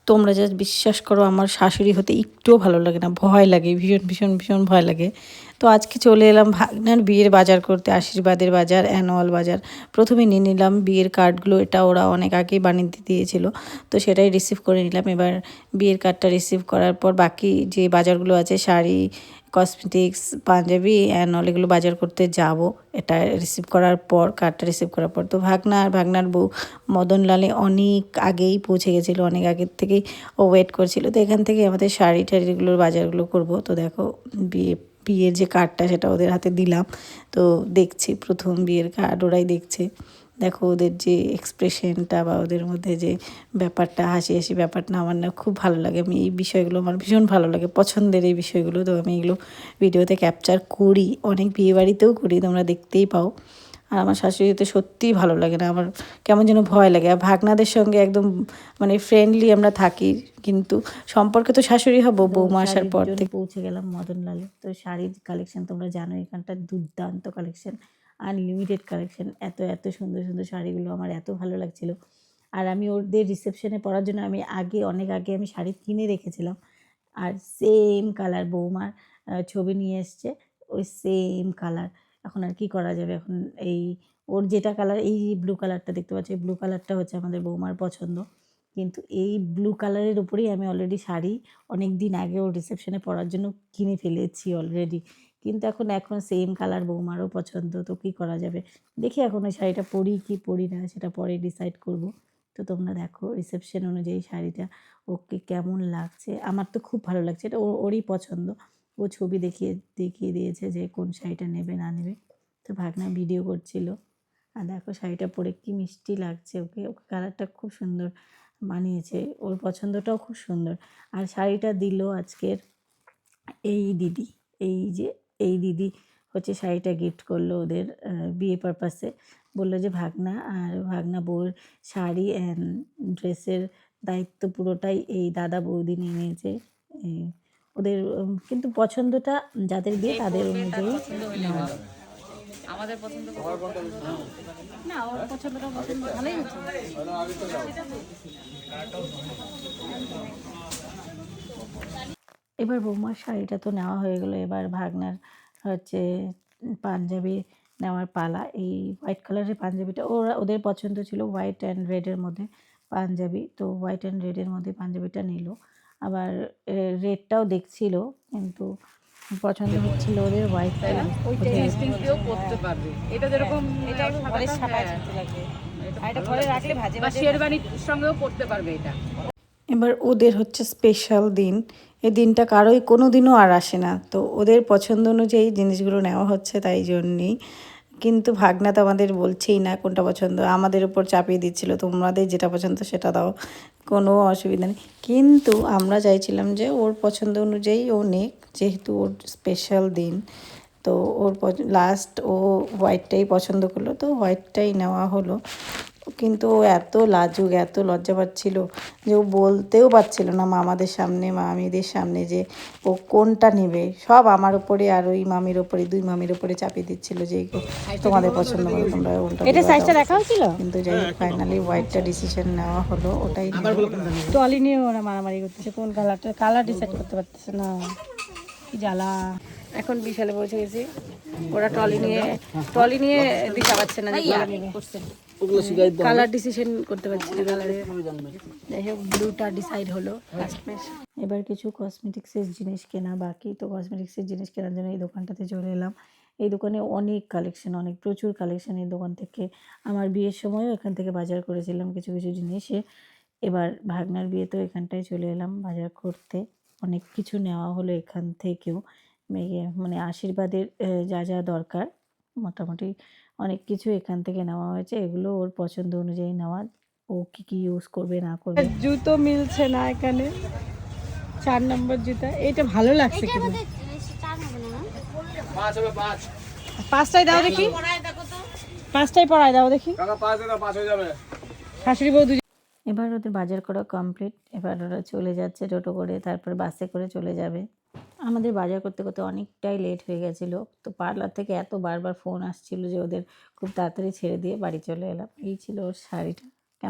তোমরা জাস্ট বিশ্বাস করো, আমার শাশুড়ি হতে একটুও ভালো লাগে না, ভয় লাগে, ভীষণ ভীষণ ভীষণ ভয় লাগে। তো আজকে চলে এলাম ভাগনার বিয়ের বাজার করতে, আশীর্বাদের বাজার, অ্যানুয়াল বাজার। প্রথমে নিয়ে নিলাম বিয়ের কার্ডগুলো, এটা ওরা অনেক আগেই বানিয়ে দিয়েছিল, তো সেটাই রিসিভ করে নিলাম। এবার বিয়ের কার্ডটা রিসিভ করার পর বাকি যে বাজারগুলো আছে, শাড়ি, কসমেটিক্স, পাঞ্জাবি, অ্যানুয়াল, এগুলো বাজার করতে যাব। এটা রিসিভ করার পর, কার্ডটা রিসিভ করার পর, তো ভাগনা আর ভাগনার বউ মদনলালে অনেক আগেই পৌঁছে গেছিলো, অনেক আগের থেকেই ও ওয়েট করছিল। তো এখান থেকে আমাদের শাড়ি টাড়িগুলোর বাজারগুলো করব। তো দেখো বিয়ের যে কার্ডটা সেটা ওদের হাতে দিলাম। তো দেখছি প্রথম বিয়ের কার্ড ওরাই দেখছে। দেখো ওদের যে এক্সপ্রেশনটা বা ওদের মধ্যে যে ব্যাপারটা, হাসি হাসি ব্যাপারটা আমার না খুব ভালো লাগে। আমি এই বিষয়গুলো আমার ভীষণ ভালো লাগে, পছন্দের এই বিষয়গুলো। তো আমি এগুলো ভিডিওতে ক্যাপচার করি, অনেক বিয়েবাড়িতেও করি, তোমরা দেখতেই পাও। আর আমার শাশুড়িতে সত্যিই ভালো লাগে না, আমার কেমন যেন ভয় লাগে। আর ভাগনাদের সঙ্গে একদম মানে ফ্রেন্ডলি আমরা থাকি, কিন্তু সম্পর্কে তো শাশুড়ি হব। বৌমা আসার পর থেকে পৌঁছে গেলাম মদনলালে। তো শাড়ির কালেকশন তোমরা জানো, এখানটা দুর্দান্ত কালেকশন, আনলিমিটেড কালেকশন। এত এত সুন্দর সুন্দর শাড়িগুলো আমার এত ভালো লাগছিল। আর আমি ওদের রিসেপশনে পরার জন্য আমি অনেক আগে আমি শাড়ি কিনে রেখেছিলাম। আর সেম কালার বৌমার ছবি নিয়ে এসছে, ওই সেম কালার। এখন আর কি করা যাবে, এখন এই ওর যেটা কালার, এই ব্লু কালারটা দেখতে পাচ্ছি, এই ব্লু কালারটা হচ্ছে আমাদের বৌমার পছন্দ। কিন্তু এই ব্লু কালারের উপরেই আমি অলরেডি শাড়ি অনেক দিন আগে ওর রিসেপশনে পরার জন্য কিনে ফেলেছি অলরেডি। কিন্তু এখন সেম কালার বৌমারও পছন্দ, তো কী করা যাবে। দেখি এখন ওই শাড়িটা পরি কি পরি না, সেটা পরে ডিসাইড করব। তো তোমরা দেখো রিসেপশন অনুযায়ী শাড়িটা ওকে কেমন লাগছে। আমার তো খুব ভালো লাগছে, এটা ওরই পছন্দ। ও ছবি দেখিয়ে দিয়েছে যে কোন শাড়িটা নেবে না নেবে। তো ভাগনা ভিডিও করছিল। আর দেখো শাড়িটা পরে কি মিষ্টি লাগছে ওকে, ওকে কালারটা খুব সুন্দর মানিয়েছে, ওর পছন্দটাও খুব সুন্দর। আর শাড়িটা দিল আজকের এই দিদি, এই দিদি হচ্ছে শাড়িটা গিফট করলো ওদের বিয়ে পারপাসে। বললো যে ভাগনা আর ভাগনা বউয়ের শাড়ি অ্যান্ড ড্রেসের দায়িত্ব পুরোটাই এই দাদা বৌদি নিয়ে নিয়েছে। ওদের কিন্তু পছন্দটা যাদের বিয়ে তাদের অনুযায়ী নেওয়া। আমাদের পছন্দ না, ওর পছন্দটা ভালোই হচ্ছে। এবার বৌমার শাড়িটা তো নেওয়া হয়ে গেলো, এবার ভাগনার হচ্ছে পাঞ্জাবি নেওয়ার পালা। এই হোয়াইট কালারের পাঞ্জাবিটা ওদের পছন্দ ছিল, হোয়াইট অ্যান্ড রেডের মধ্যে পাঞ্জাবি। তো হোয়াইট অ্যান্ড রেডের মধ্যে পাঞ্জাবিটা নিল। আবার রেডটাও দেখছিল, কিন্তু পছন্দ হচ্ছিল ওদের হোয়াইট কালার। করতে পারবে এটা যেরকম, এটা পরে ছাপায় লাগবে, এটা পরে রাখলে ভাজে ভাজে শেরওয়ানির সঙ্গেও পরতে পারবে এটা। এবার ওদের হচ্ছে স্পেশাল দিন, এই দিনটা কারোই কোনো দিনও আর আসে না। তো ওদের পছন্দ অনুযায়ী জিনিসগুলো নেওয়া হচ্ছে, তাই জন্যেই। কিন্তু ভাগনা তো আমাদের বলছেই না কোনটা পছন্দ, আমাদের উপর চাপিয়ে দিচ্ছিল, তোমাদের যেটা পছন্দ সেটা দাও, কোনো অসুবিধা নেই। কিন্তু আমরা চাইছিলাম যে ওর পছন্দ অনুযায়ী ও নেক, যেহেতু ওর স্পেশাল দিন। তো ওর লাস্ট ও হোয়াইটটাই পছন্দ করলো, তো হোয়াইটটাই নেওয়া হলো। কিন্তু ও এত লাজুক, এত লজ্জা পাচ্ছিল যে ও বলতেও পারছিল না মামাদের সামনে, মামিদের সামনে যে ও কোনটা নেবে। সব আমার ওপরে আর ওই মামির ওপরে, দুই মামির ওপরে চাপিয়ে দিচ্ছিল যে তোমাদের পছন্দ মতো তোমরা ওটা দেখা হয়েছিল। কিন্তু যাই হোক ফাইনালি হোয়াইটটা ডিসিশন নেওয়া হলো, ওটাই। টলি নিয়ে ওরা মারামারি করতেছে, কোন কালার ডিসাইড করতে পারতেছে না, কি জ্বালা। এখন বিশালে পৌঁছে গেছি, ওরা ট্রলি নিয়ে দিশা পাচ্ছে না, কালার ডিসিশন করতে পারছি না কালারে। যাই হোক ব্লুটা ডিসাইড হলো। এবার কিছু কসমেটিক্সের জিনিস কেনা বাকি, তো কসমেটিক্সের জিনিস কেনার জন্য এই দোকানটাতে চলে এলাম। এই দোকানে অনেক কালেকশন, প্রচুর কালেকশন এই দোকান থেকে। আমার বিয়ের সময়ও এখান থেকে বাজার করেছিলাম কিছু কিছু জিনিসে। এবার ভাগনার বিয়েতেও এখানটায় চলে এলাম বাজার করতে। অনেক কিছু নেওয়া হলো এখান থেকেও, মানে আশীর্বাদের যা যা দরকার মোটামুটি অনেক কিছু এখান থেকে নেওয়া হয়েছে। এগুলো ওর পছন্দ অনুযায়ী নেওয়া, ও কী কী ইউজ করবে না করবে। জুতো মিলছে না এখানে, 4 নম্বর জুতা এটা ভালো লাগছে, কিন্তু 5টাই দাও দেখি, 5টাই পরাই দাও দেখি, শাশুড়ি বউ। এবার ওদের বাজার করা কমপ্লিট, এবার ওরা চলে যাচ্ছে টোটো করে, তারপর বাসে করে চলে যাবে। আমাদের বাজার করতে করতে অনেকটাই লেট হয়ে গেছিলো। তো পার্লার থেকে এত বারবার ফোন আসছিল যে ওদের খুব তাড়াতাড়ি ছেড়ে দিয়ে বাড়ি চলে এলাম। এই ছিল ওর শাড়িটা।